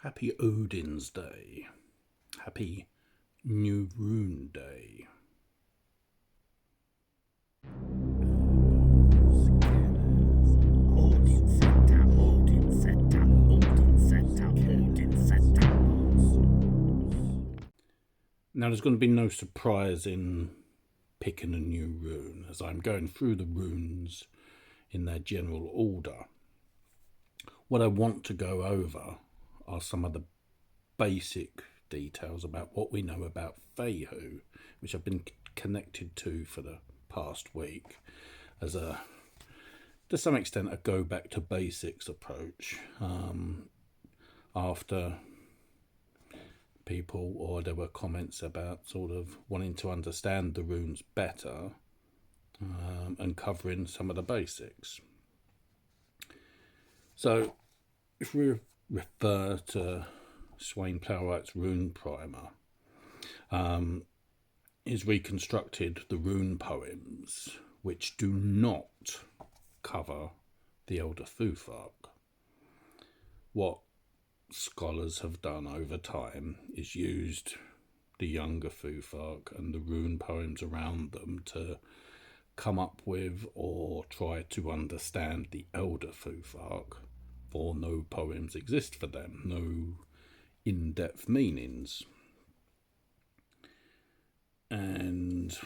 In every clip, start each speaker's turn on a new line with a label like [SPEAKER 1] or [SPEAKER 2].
[SPEAKER 1] Happy Odin's Day. Happy New Rune Day. Now there's going to be no surprise in picking a new rune, as I'm going through the runes in their general order. What I want to go over are some of the basic details about what we know about Fehu, which I've been connected to for the past week as a, to some extent, a go back to basics approach. After people, or there were comments about sort of wanting to understand the runes better and covering some of the basics. So if we refer to Swain Plowright's Rune Primer, is reconstructed the rune poems which do not cover the Elder Futhark. What scholars have done over time is used the younger Futhark and the rune poems around them to come up with or try to understand the Elder Futhark, for no poems exist for them, no in-depth meanings. And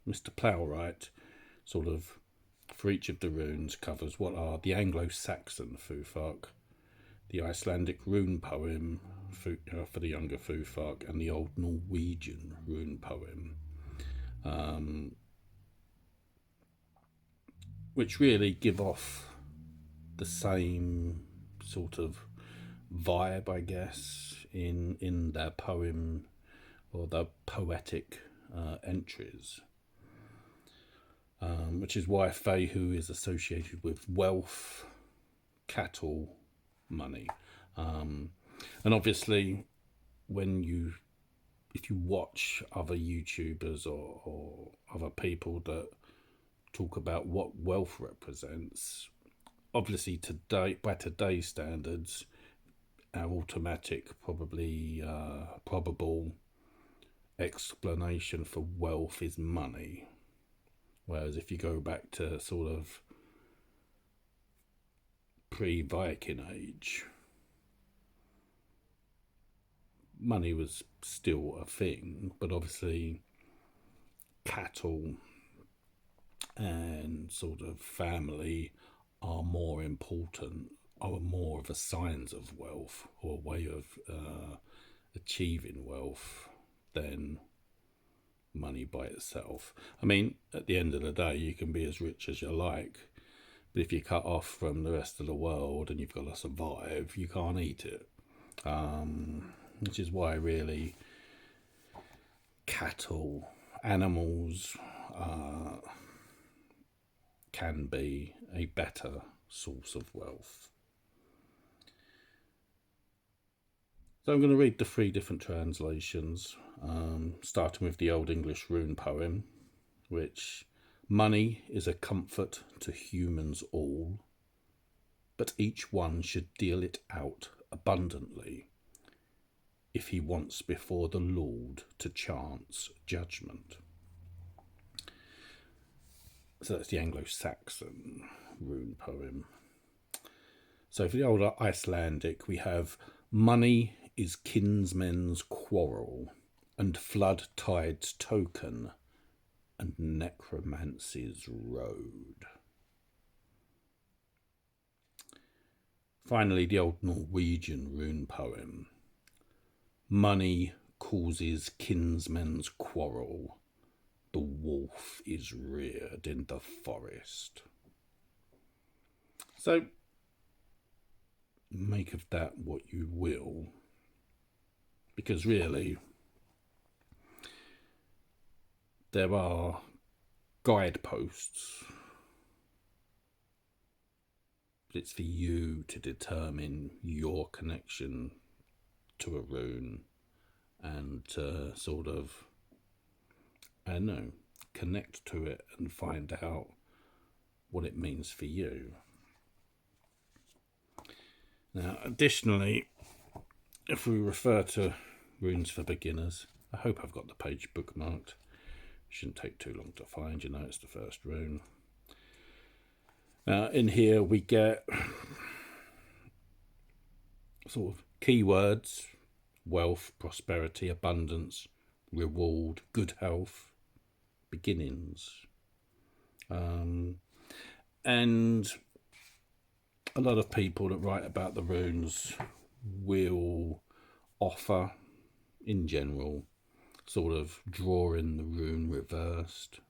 [SPEAKER 1] Mr. Plowright sort of, for each of the runes, covers what are the Anglo-Saxon Futhark, the Icelandic rune poem for the younger Futhark, and the Old Norwegian rune poem, which really give off the same sort of vibe, I guess, in their poem or the poetic entries, which is why Fehu is associated with wealth, cattle, money, and obviously if you watch other YouTubers or other people that talk about what wealth represents, obviously today, by today's standards, our automatic, probably probable explanation for wealth is money. Whereas if you go back to sort of pre-Viking age, money was still a thing, but obviously cattle and sort of family are more important, are more of a signs of wealth or a way of achieving wealth than money by itself. I mean, at the end of the day, you can be as rich as you like, but if you're cut off from the rest of the world and you've got to survive, you can't eat it. Which is why really cattle, animals can be a better source of wealth. So I'm going to read the three different translations, starting with the Old English rune poem, which: money is a comfort to humans all, but each one should deal it out abundantly if he wants before the Lord to chance judgment. So that's the Anglo-Saxon rune poem. So for the old Icelandic, we have: money is kinsmen's quarrel, and flood tide's token, and necromancy's road. Finally, the old Norwegian rune poem: money causes kinsmen's quarrel, the wolf is reared in the forest. So make of that what you will, because really there are guideposts, but it's for you to determine your connection to a rune and to sort of, I don't know, connect to it and find out what it means for you. Now, additionally, if we refer to runes for beginners, I hope I've got the page bookmarked. Shouldn't take too long to find, you know, it's the first rune. In here we get sort of keywords: wealth, prosperity, abundance, reward, good health, beginnings. And a lot of people that write about the runes will offer, in general, sort of drawing the rune reversed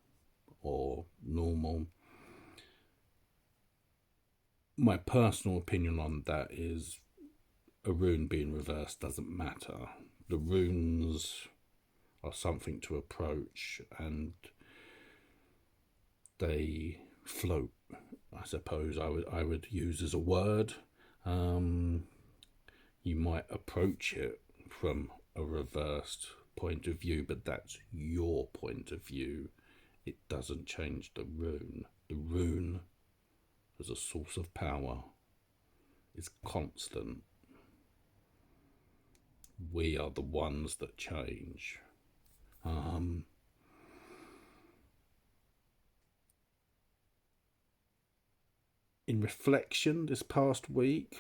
[SPEAKER 1] or normal. My personal opinion on that is a rune being reversed doesn't matter. The runes are something to approach, and they float, I suppose I would use as a word. You might approach it from a reversed point of view, but that's your point of view. It doesn't change the rune. The rune, as a source of power, is constant. We are the ones that change. In reflection this past week,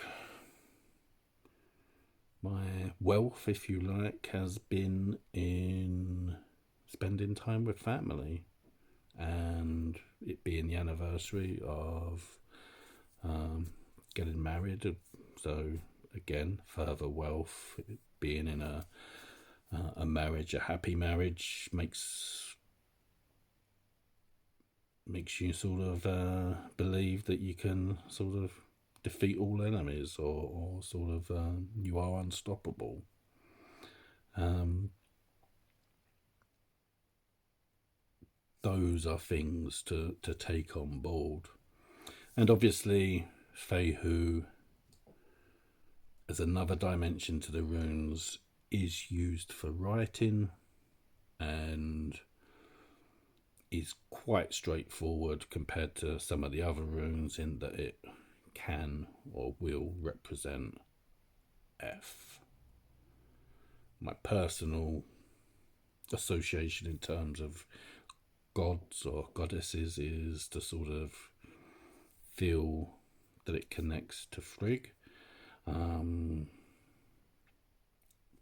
[SPEAKER 1] my wealth, if you like, has been in spending time with family, and it being the anniversary of getting married. So again, further wealth. Being in a marriage, a happy marriage, makes you sort of believe that you can sort of defeat all enemies, or sort of you are unstoppable. Those are things to take on board. And obviously Fehu, as another dimension to the runes, is used for writing and is quite straightforward compared to some of the other runes, in that it can or will represent F. My personal association in terms of gods or goddesses is to sort of feel that it connects to Frigg.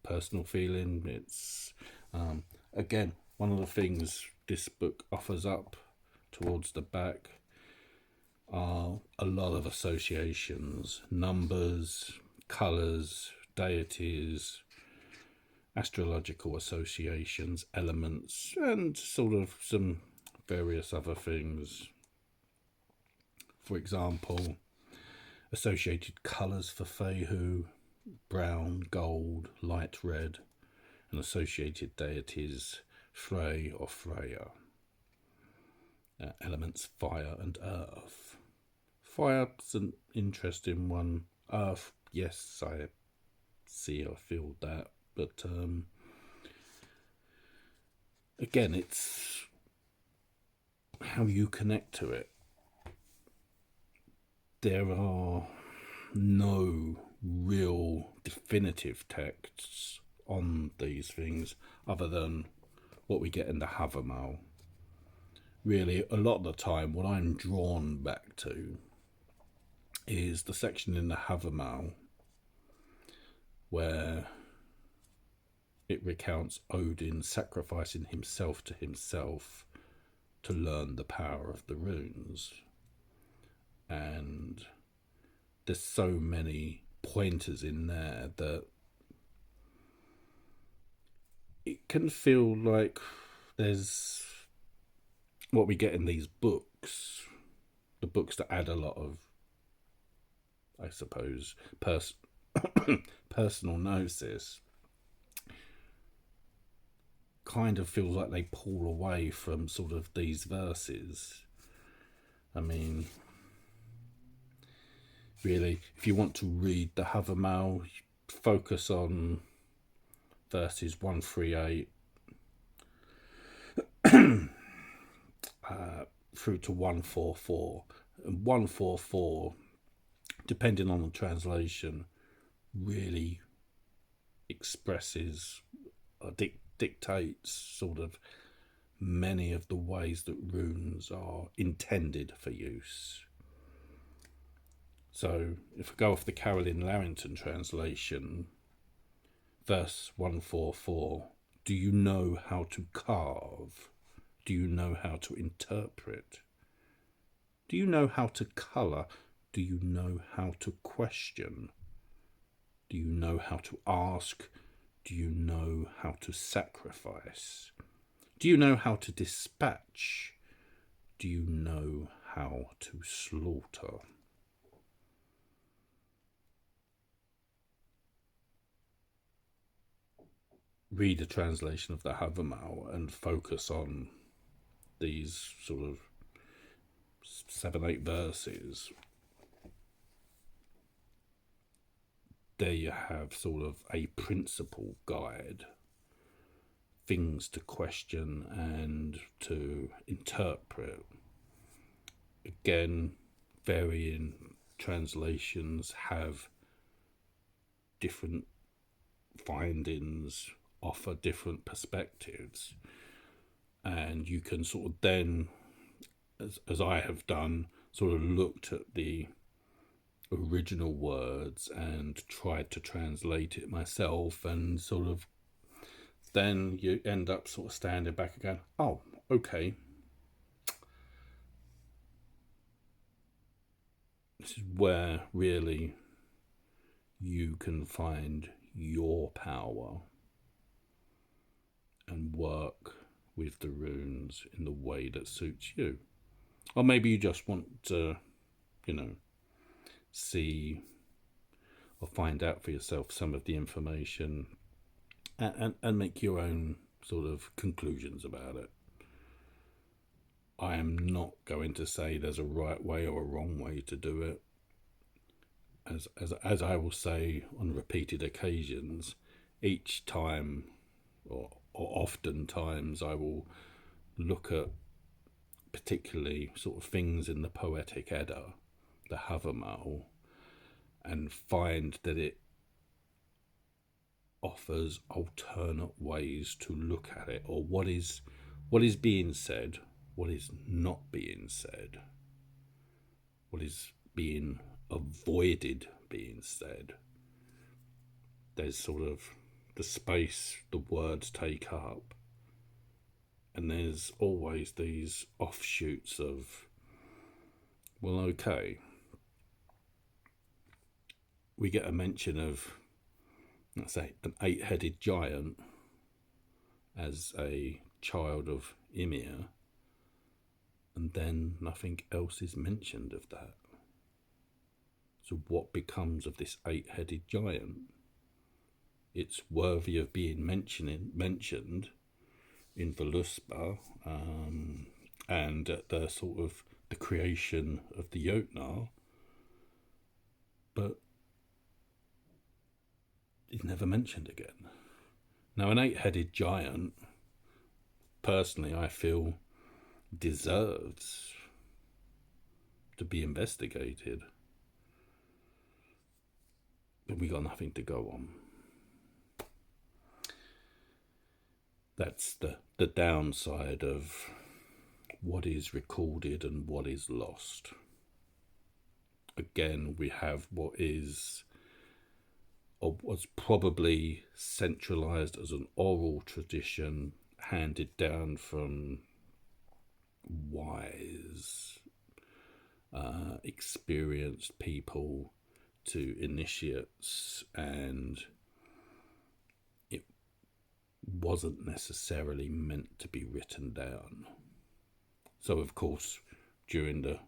[SPEAKER 1] Personal feeling, it's again, one of the things this book offers up towards the back are a lot of associations, numbers, colours, deities, astrological associations, elements, and sort of some various other things. For example, associated colours for Fehu: brown, gold, light red, and associated deities: Frey or Freya. Elements: fire and earth. Fire's an interesting one. Earth, yes, I see, I feel that, but again, it's how you connect to it. There are no real definitive texts on these things other than what we get in the Heathenry. Really, a lot of the time, what I'm drawn back to is the section in the Heathenry where it recounts Odin sacrificing himself to himself to learn the power of the runes. And there's so many pointers in there that it can feel like there's what we get in these books, the books that add a lot of, I suppose, personal gnosis, kind of feels like they pull away from sort of these verses. I mean, really, if you want to read the Heathenry, focus on verses 138 through to 144. And 144, depending on the translation, really expresses or dictates sort of many of the ways that runes are intended for use. So if I go off the Carolyn Larrington translation, verse 144, do you know how to carve? Do you know how to interpret? Do you know how to colour? Do you know how to question? Do you know how to ask? Do you know how to sacrifice? Do you know how to dispatch? Do you know how to slaughter? Read a translation of the Havamal and focus on these sort of 7-8 verses. There you have sort of a principle guide, things to question and to interpret. Again, varying translations have different findings, offer different perspectives, and you can sort of then, as I have done, sort of looked at the original words and tried to translate it myself, and sort of then you end up sort of standing back again, oh, okay, this is where really you can find your power and work with the runes in the way that suits you. Or maybe you just want to, see or find out for yourself some of the information and make your own sort of conclusions about it. I am not going to say there's a right way or a wrong way to do it. As I will say on repeated occasions, each time or oftentimes I will look at particularly sort of things in the Poetic Edda, the Havamal, and find that it offers alternate ways to look at it, or what is being said, what is not being said, what is being avoided being said. There's sort of the space the words take up, and there's always these offshoots of, well, okay, we get a mention of, let's say, an 8-headed giant as a child of Ymir, and then nothing else is mentioned of that. So what becomes of this 8-headed giant? It's worthy of being mentioned in Voluspa, and at the sort of the creation of the Jotnar, but it's never mentioned again. Now, an 8-headed giant, personally, I feel deserves to be investigated, but we got nothing to go on. That's the downside of what is recorded and what is lost. Again, we have what is, or was probably centralized as an oral tradition handed down from wise, experienced people to initiates, and it wasn't necessarily meant to be written down. So, of course, during the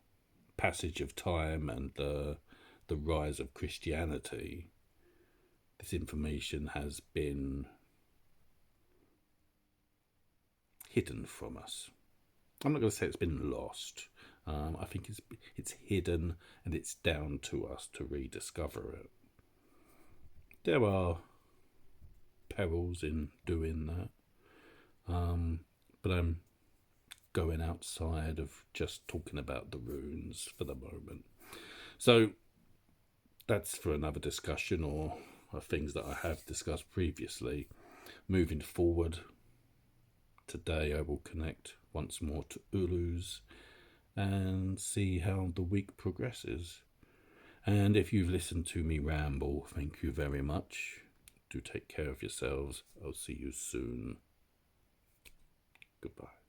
[SPEAKER 1] passage of time and the rise of Christianity, this information has been hidden from us. I'm not going to say it's been lost. I think it's hidden, and it's down to us to rediscover it. There are perils in doing that, but I'm going outside of just talking about the runes for the moment. So that's for another discussion, or are things that I have discussed previously. Moving forward, today I will connect once more to Ulus and see how the week progresses. And if you've listened to me ramble, thank you very much. Do take care of yourselves. I'll see you soon. Goodbye.